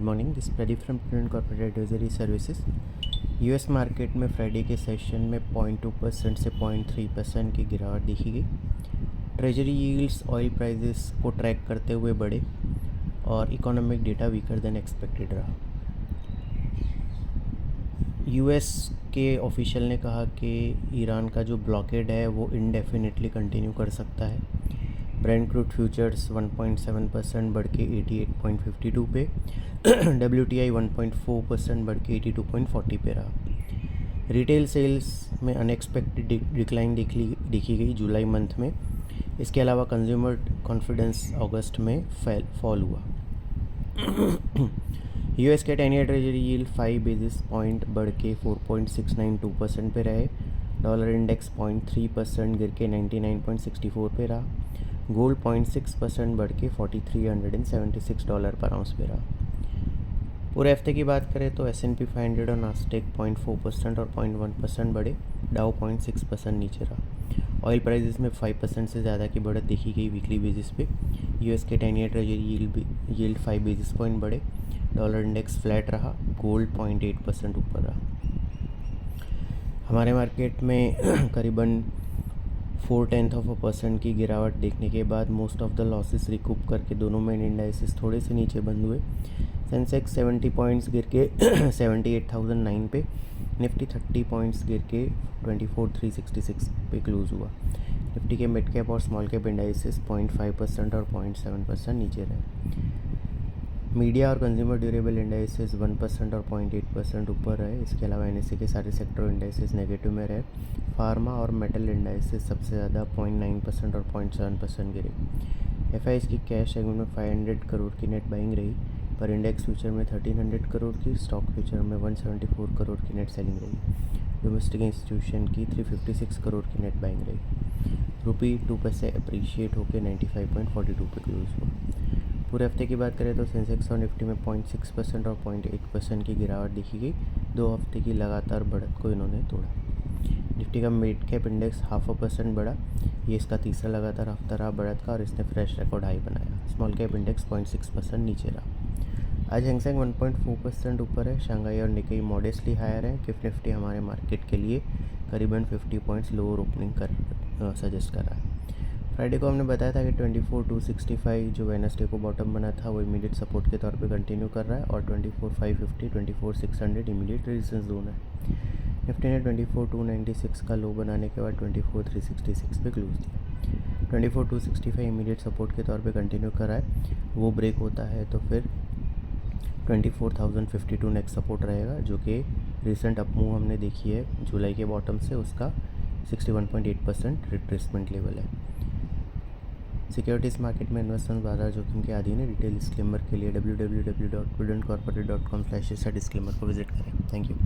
Morning, this Pradeep from prudent corporate advisory services. US market में Friday के session में 0.2% से 0.3% की गिरावट देखी गई। ट्रेजरी यील्ड्स ऑयल प्राइसेस को ट्रैक करते हुए बढ़े और economic data weaker then expected रहा। यूएस के ऑफिशियल ने कहा कि ईरान का जो ब्लॉकेड है वो इंडेफिनिटली कंटिन्यू कर सकता है। ब्रेंट क्रूड फ्यूचर्स 1.7% बढ़ के 88.52 पे, WTI 1.4% बढ़ के 82.40 पे रहा। रिटेल सेल्स में अनएक्सपेक्टेड डिक्लाइन देखी गई जुलाई मंथ में। इसके अलावा कंज्यूमर कॉन्फिडेंस अगस्त में फॉल हुआ। यूएस के 10 year treasury yield 5 basis point बढ़ के 4.692% पे रहे। डॉलर इंडेक्स 0.3% गिर के 99.64 पे रहा। गोल्ड 0.6% बढ़ के $4,376 पर आउंस पे रहा। पूरे हफ्ते की बात करें तो S&P 500 और नास्टेक 0.4% और 0.1% बढ़े। डाउ 0.6% नीचे रहा। ऑयल प्राइसेस में 5% से ज़्यादा की बढ़त देखी गई वीकली बेसिस पे। यूएस के 10 year treasury yield 5 basis point बढ़े। डॉलर इंडेक्स फ्लैट रहा। गोल्ड 0.8% ऊपर रहा। हमारे मार्केट में करीबन 0.4% की गिरावट देखने के बाद most of the losses recoup करके दोनों मेन इंडाइसेस थोड़े से नीचे बंद हुए। सेंसेक्स 70 पॉइंट्स गिर के 78,009 पे, निफ्टी 30 पॉइंट्स गिर के 24,366 पे क्लोज हुआ। निफ्टी के मिड कैप और स्मॉल कैप इंडाइसेस 0.5% और 0.7% नीचे रहे। मीडिया और कंज्यूमर ड्यूरेबल इंडाइसेस 1% और 0.8% ऊपर रहे। इसके अलावा NSE के सारे सेक्टर इंडाइसेस नेगेटिव में रहे। फार्मा और मेटल इंडाइसेस सबसे ज़्यादा 0.9% और 0.7% गिरे। FIs की कैश सेगमेंट में 500 करोड़ की नेट बाइंग रही, पर इंडेक्स फ्यूचर में 1300 करोड़ की, स्टॉक फ्यूचर में 174 करोड़ की नेट सेलिंग रही। डोमेस्टिक इंस्टीट्यूशन की 356 करोड़ की नेट बाइंग रही। रुपी 2 पैसे अप्रीशिएट होकर 95.42 पे क्लोज हुआ। पूरे हफ्ते की बात करें तो सेंसेक्स और निफ्टी में 0.6% और 0.8% की गिरावट देखी गई। 2 हफ्ते की लगातार बढ़त को इन्होंने तोड़ा। निफ्टी का मिड कैप इंडेक्स 0.5% बढ़ा। ये इसका तीसरा लगातार हफ्ता रहा बढ़त का और इसने फ्रेश रिकॉर्ड हाई बनाया। स्मॉल कैप इंडेक्स 0.6% नीचे रहा। आज हैंगसेंग 1.4% ऊपर है। शंघाई और निकाई मॉडेस्टली हायर है। गिफ्ट निफ्टी हमारे मार्केट के लिए करीबन 50 पॉइंट्स लोअर ओपनिंग सजेस्ट कर रहा है। फ्राइडे को हमने बताया था कि 24,265 जो वेडनेसडे को बॉटम बना था वो इमीडिएट सपोर्ट के तौर पे कंटिन्यू कर रहा है और 24,550 24,600 इमीडिएट रेजिस्टेंस जोन है। निफ्टी ने 24,296 का लो बनाने के बाद 24,366 पे क्लोज दिया। 24,265 इमीडिएट सपोर्ट के तौर पे कंटिन्यू कर रहा है। वो ब्रेक होता है तो फिर 24,052 नेक्स्ट सपोर्ट रहेगा, जो कि रिसेंट अपमूव हमने देखी है जुलाई के बॉटम से, उसका 61.8% रिट्रेसमेंट लेवल है। सिक्योरिटीज़ मार्केट में इन्वेस्टमेंट बाजार जोखिम के अधीन है। डिटेल डिस्क्लेमर के लिए www.prudentcorporate.com/डिस्क्लेमर को विजिट करें। Thank you.